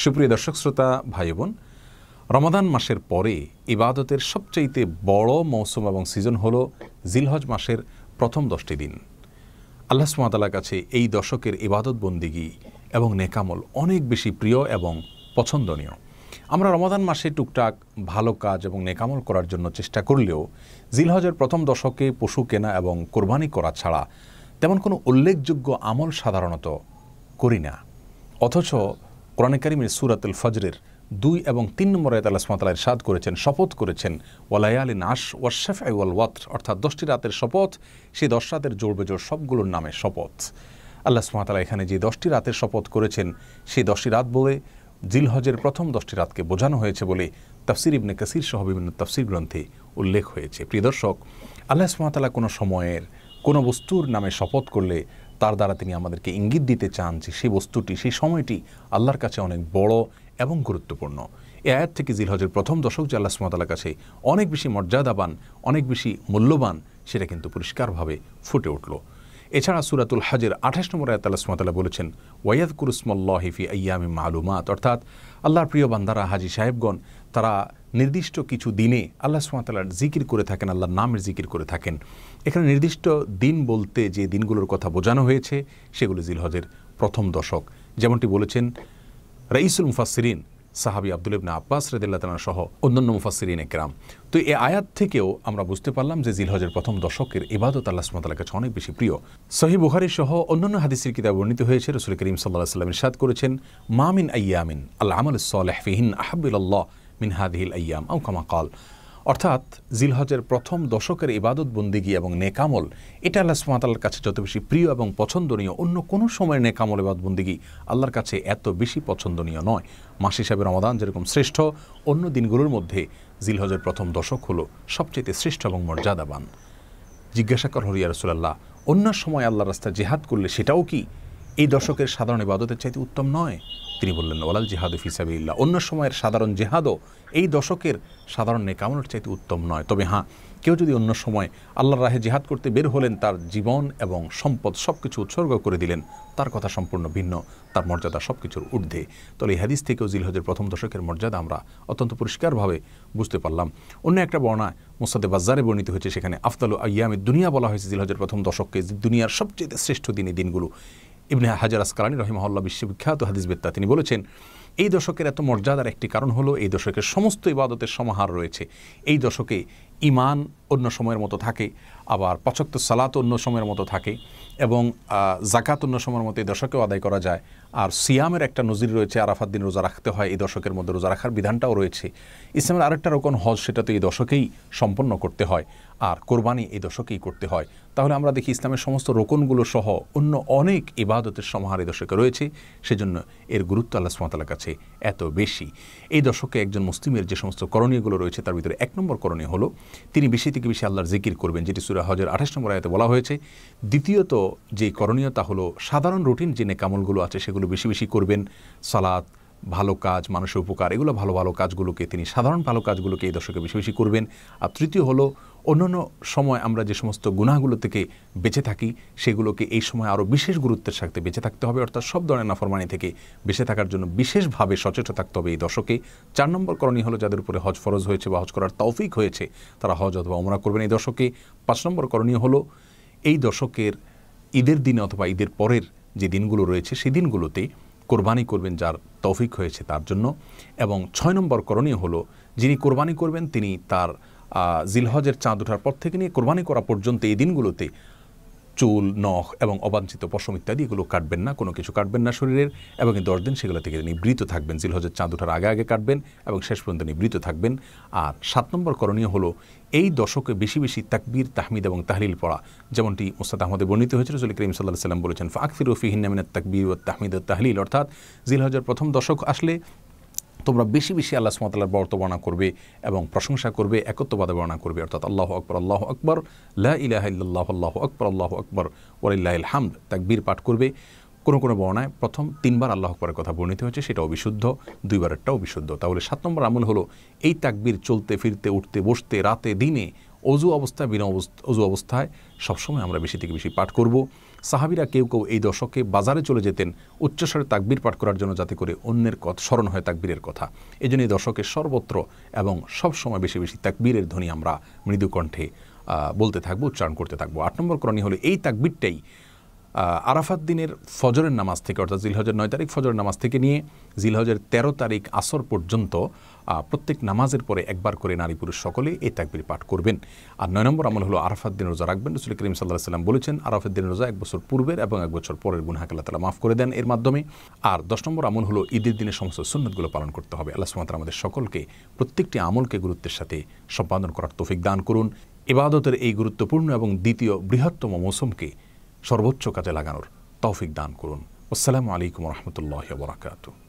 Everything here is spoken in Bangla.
সুপ্রিয় দর্শক শ্রোতা ভাই বোন, রমাদান মাসের পরে ইবাদতের সবচাইতে বড় মৌসুম এবং সিজন হলো জিলহজ মাসের প্রথম 10টি দিন। আল্লাহ সুবহানাহু ওয়া তাআলার কাছে এই দশকের ইবাদত বন্দিগি এবং নেকামল অনেক বেশি প্রিয় এবং পছন্দনীয়। আমরা রমাদান মাসে টুকটাক ভালো কাজ এবং নেকামল করার জন্য চেষ্টা করলেও জিলহজের প্রথম দশকে পশু কেনা এবং কোরবানি করা ছাড়া তেমন কোনো উল্লেখযোগ্য আমল সাধারণত করি না। অথচ কোরআনে কারিমের সূরাতুল ফজরের 2 এবং 3 নম্বর আয়াতে আল্লাহ সুবহানাহু ওয়া তাআলা ইরশাদ করেছেন, শপথ করেছেন ওয়ালায়ালিন আশর ওয়াশ-শাফঈ ওয়াল ওয়াতর, অর্থাৎ 10টি রাতের শপথ, সেই 10 রাতের জোড় বেজোড় সবগুলোর নামে শপথ। আল্লাহ সুবহানাহু ওয়া তাআলা এখানে যে 10টি রাতের শপথ করেছেন সেই 10টি রাত বলে জিলহজের প্রথম 10টি রাতকে বোঝানো হয়েছে বলে তাফসীর ইবনে কাসীর সহ বিভিন্ন তাফসীর গ্রন্থে উল্লেখ হয়েছে। প্রিয় দর্শক, আল্লাহ সুবহানাহু ওয়া তাআলা কোনো সময়ের কোনো বস্তুর নামে শপথ করলে তার দ্বারা তিনি আমাদেরকে ইঙ্গিত দিতে চান যে সেই বস্তুটি, সেই সময়টি আল্লাহর কাছে অনেক বড় এবং গুরুত্বপূর্ণ। এই আয়াত থেকে জিলহজের প্রথম দশক যে আল্লাহ সুবহানাহু ওয়া তাআলার কাছে অনেক বেশি মর্যাদাবান, অনেক বেশি মূল্যবান, সেটা কিন্তু পরিষ্কারভাবে ফুটে উঠল। এছাড়া সূরাতুল হজের 28 নম্বর আয়াতে আল্লাহ সুবহানাহু ওয়া তাআলা বলেছেন ওয়ায়াযকুরু ইসমাল্লাহি ফি আইয়ামিন মা'লুমাত, অর্থাৎ আল্লাহর প্রিয় বান্দারা, হাজী সাহেবগণ, তারা নির্দিষ্ট কিছু দিনে আল্লাহ সুবহানাহু ওয়া তাআলার জিকির করে থাকেন, আল্লাহর নামের জিকির করে থাকেন। এখানে নির্দিষ্ট দিন বলতে যে দিনগুলোর কথা বোঝানো হয়েছে সেগুলো জিলহজের প্রথম দশক, যেমনটি বলেছেন রাইসুল মুফাসসিরিন সাহাবী আব্দুল্লাহ ইবনে আব্বাস রাদিয়াল্লাহু তাআলা সহ অন্যান্য মুফাসসিরিন একরাম। তো এই আয়াত থেকেও আমরা বুঝতে পারলাম যে জিলহজের প্রথম দশকের ইবাদত আল্লাহ সুবহানাহু ওয়া তাআলার কাছে অনেক বেশি প্রিয়। সহিহ বুখারী সহ অন্যান্য হাদিসের কিতাবে বর্ণিত হয়েছে, রাসূল করিম সাল্লাল্লাহু আলাইহি ওয়াসাল্লাম ইরশাদ করেছেন, মা মিন আইয়ামিন আল আমালুস সালিহ ফিহিন আহাব্বু ইলাল্লাহ মিন হাযিহিল আইয়াম আও কামা ক্বাল, অর্থাৎ জিলহজের প্রথম দশকের ইবাদত বন্দিগি এবং নেকামল এটা আল্লাহ সুবহানাহু ওয়া তাআলার কাছে যত বেশি প্রিয় এবং পছন্দনীয়, অন্য কোনো সময়ের নেকামল ইবাদত বন্দিগি আল্লাহর কাছে এত বেশি পছন্দনীয় নয়। মাস হিসাবে রমাদান যেরকম শ্রেষ্ঠ, অন্য দিনগুলোর মধ্যে জিলহজের প্রথম দশক হলো সবচেয়ে শ্রেষ্ঠ এবং মর্যাদাবান। জিজ্ঞাসা করা হলো, ইয়া রাসূলুল্লাহ, অন্য সময় আল্লাহর রাস্তায় জিহাদ করলে সেটাও কি এই দশকের সাধারণ ইবাদতের চাইতে উত্তম নয়? তিনি বললেন, ওয়ালাল জিহাদু ফি সাবিলিল্লাহ, অন্য সময়ের সাধারণ জিহাদও এই দশকের সাধারণ নেকামলের চাইতে উত্তম নয়। তবে হ্যাঁ, কেউ যদি অন্য সময় আল্লাহর রাহে জিহাদ করতে বের হলেন, তার জীবন এবং সম্পদ সব কিছু উৎসর্গ করে দিলেন, তার কথা সম্পূর্ণ ভিন্ন, তার মর্যাদা সব কিছুর ঊর্ধ্বে। তাহলে এই হাদিস থেকেও জিলহজের প্রথম দশকের মর্যাদা আমরা অত্যন্ত পরিষ্কারভাবে বুঝতে পারলাম। অন্য একটা বর্ণায় মুসনাদে বাজ্জারে বর্ণিত হয়েছে, সেখানে আফদালু আইয়ামিদ দুনিয়া বলা হয়েছে জিলহজের প্রথম দশককে, দুনিয়ার সবচেয়ে শ্রেষ্ঠ দিন এই দিনগুলো। ইবনে হাজার আসকালানী রাহিমাহুল্লাহ বিশ্ববিখ্যাত হাদিসবেত্তা, তিনি বলেছেন এই দশকের এত মর্যাদার একটি কারণ হলো এই দশকের সমস্ত ইবাদতের সমাহার রয়েছে। এই দশকে ঈমান অন্য সময়ের মতো থাকে, আবার 5 ওয়াক্ত সালাত অন্য সময়ের মতো থাকে, এবং যাকাত অন্য সময়ের মতো এই দশকেও আদায় করা যায়। আর সিয়ামের একটা নজির রয়েছে, আরাফাত দিন রোজা রাখতে হয়, এই দশকের মধ্যে রোজা রাখার বিধানটাও রয়েছে। ইসলামের আরেকটা রকম হজ, সেটা তো এই দশকেই সম্পন্ন করতে হয়, আর কোরবানি এই দশকেই করতে হয়। তাহলে আমরা দেখি ইসলামের সমস্ত রোকনগুলো সহ অন্য অনেক ইবাদতের সমাহার এই দশকে রয়েছে, সেজন্য এর গুরুত্ব আল্লাহ সুবহানাহু ওয়া তাআলার কাছে এত বেশি। এই দশকে একজন মুসলিমের যে সমস্ত করণীয়গুলো রয়েছে তার ভিতরে 1 নম্বর করণীয় হলো তিনি বেশি থেকে বেশি আল্লাহর জিকির করবেন, যেটি সূরা হজের 28 নম্বর আয়াতে বলা হয়েছে। দ্বিতীয়ত যে করণীয় তা হলো সাধারণ রুটিন যে নেকামলগুলো আছে সেগুলো বেশি বেশি করবেন, সালাত, ভালো কাজ, মানুষের উপকার, এগুলো ভালো ভালো কাজগুলোকে তিনি সাধারণ ভালো কাজগুলোকে এই দশকে বেশি বেশি করবেন। আর তৃতীয় হলো অন্যান্য সময় আমরা যে সমস্ত গুনাহগুলো থেকে বেঁচে থাকি সেগুলোকে এই সময় আরও বিশেষ গুরুত্বের সাথে বেঁচে থাকতে হবে, অর্থাৎ সব ধরনের নাফরমানি থেকে বেঁচে থাকার জন্য বিশেষভাবে সচেতন থাকতে হবে এই দশকে। 4 নম্বর করণীয় হলো যাদের উপরে হজ ফরজ হয়েছে বা হজ করার তৌফিক হয়েছে তারা হজ অথবা উমরা করবেন এই দশকে। 5 নম্বর করণীয় হলো এই দশকের ঈদের দিনে অথবা ঈদের পরের যে দিনগুলো রয়েছে সেই দিনগুলোতে কোরবানি করবেন যার তৌফিক হয়েছে তার জন্য। এবং 6 নম্বর করণীয় হলো যিনি কোরবানি করবেন তিনি তার জিলহজের চাঁদ ওঠার পর থেকে নিয়ে কোরবানি করা পর্যন্ত এই দিনগুলোতে চুল, নখ এবং অবাঞ্ছিত পশম ইত্যাদি এগুলো কাটবেন না, কোনো কিছু কাটবেন না শরীরের, এবং এই 10 দিন সেগুলো থেকে নিবৃত থাকবেন। জিলহজের চাঁদ ওঠার আগে আগে কাটবেন এবং শেষ পর্যন্ত নিবৃত থাকবেন। আর 7 নম্বর করণীয় হলো এই দশকে বেশি বেশি তাকবীর, তাহমিদ এবং তাহলিল পড়া, যেমনটি মুসনাদ আহমদে বর্ণিত হয়েছে। রাসূল করিম সাল্লাল্লাহু আলাইহি ওয়াসাল্লাম বলেছেন, ফাকফিরু ফিহিন্না মিনাত তাকবীর ওয়াত তাহমিদ ওয়াত তাহলিল, অর্থাৎ জিলহজের প্রথম দশক আসলে তোমরা বেশি বেশি আল্লাহ সুবহানাহু ওয়া তাআলার বর্ণনা করবে এবং প্রশংসা করবে, একত্ববাদে বর্ণনা করবে, অর্থাৎ আল্লাহু আকবার, লা ইলাহা ইল্লাল্লাহ, আল্লাহু আকবার ওয়ালিল্লাহিল হামদ, তাকবীর পাঠ করবে। কোনো কোনো বর্ণায় প্রথম 3 বার আল্লাহু আকবারের কথা বর্ণিত হয়েছে, সেটাও বিশুদ্ধ, 2 বারেরটাও বিশুদ্ধ। তাহলে 7 নম্বর আমল হলো এই তাকবীর চলতে ফিরতে, উঠতে বসতে, রাতে দিনে অজু অবস্থায় বিনা অজু অবস্থায় সবসময় আমরা বেশি থেকে বেশি পাঠ করব। সাহাবীরা কেউ কেউ এই দশকে বাজারে চলে যেতেন উচ্চস্বরে তাকবীর পাঠ করার জন্য, যাতে করে অন্যের কথা স্মরণ হয় তাকবীরের কথা। এই জন্য এই দশকে সর্বত্র এবং সবসময় বেশি বেশি তাকবীরের ধ্বনি আমরা মৃদু কণ্ঠে বলতে থাকবো, উচ্চারণ করতে থাকবো। 8 নম্বর করণীয় হলো এই তাকবীরটাই আরাফাত দিনের ফজরের নামাজ থেকে, অর্থাৎ জিলহজের 9 তারিখ ফজরের নামাজ থেকে নিয়ে জিলহজের 13 তারিখ আসর পর্যন্ত প্রত্যেক নামাজের পরে একবার করে নারী পুরুষ সকলে এই তাকবীর পাঠ করবেন। আর 9 নম্বর আমল হলো আরাফাত দিন রোজা রাখবেন। রাসূল করিম সাল্লাল্লাহু আলাইহি ওয়াসাল্লাম বলেছেন আরাফাত দিনের রোজা 1 বছর পূর্বের এবং 1 বছর পরের গুনাহকে আল্লাহ তাআলা মাফ করে দেন এর মাধ্যমে। আর 10 নম্বর আমল হলো ঈদের দিনের সমস্ত সুন্নতগুলো পালন করতে হবে। আল্লাহ সুবহানাহু ওয়া তাআলা আমাদের সকলকে প্রত্যেকটি আমলকে গুরুত্বের সাথে সম্পাদন করার তৌফিক দান করুন। ইবাদতের এই গুরুত্বপূর্ণ এবং দ্বিতীয় বৃহত্তম মৌসুমকে সর্বোচ্চ কাজে লাগানোর তৌফিক দান করুন। আসসালামু আলাইকুম ওয়া রাহমাতুল্লাহি ওয়া বারাকাতুহু।